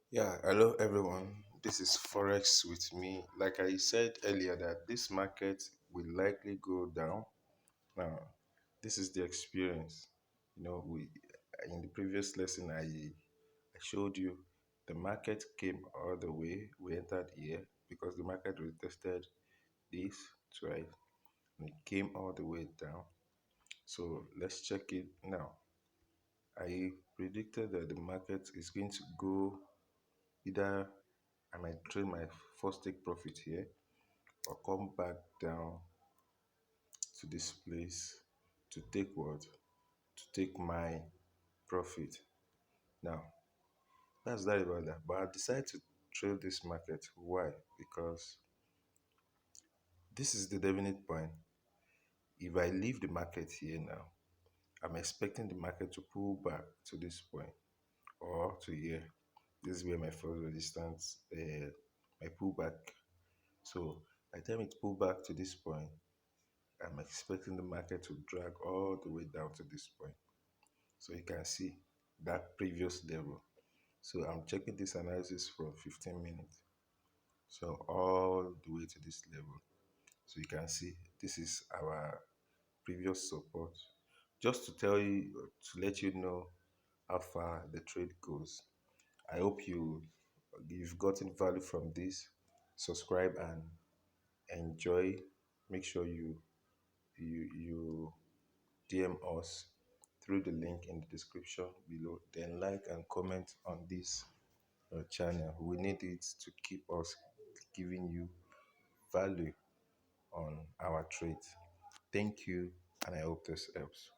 Yeah, hello everyone. This is Forex with me. Like I said earlier, that this market will likely go down. Now, this is the experience. We in the previous lesson I showed you the market came all the way. We entered here because the market retested this twice and it came all the way down. So let's check it now. I predicted that the market is going to go either I might trade my first take profit here or come back down to this place to take what? To take my profit. Now, that's that about that. But I decided to trade this market. Why? Because this is the definite point. If I leave the market here now, I'm expecting the market to pull back to this point or to here. This is where my first resistance, my pullback. So by the time it pull back to this point, I'm expecting the market to drag all the way down to this point. So you can see that previous level. So I'm checking this analysis from 15 minutes. So all the way to this level. So you can see this is our previous support. Just to tell you, to let you know how far the trade goes. I hope you've gotten value from this. Subscribe and enjoy. Make sure you DM us through the link in the description below. Then like and comment on this channel. We need it to keep us giving you value on our trades. Thank you, and I hope this helps.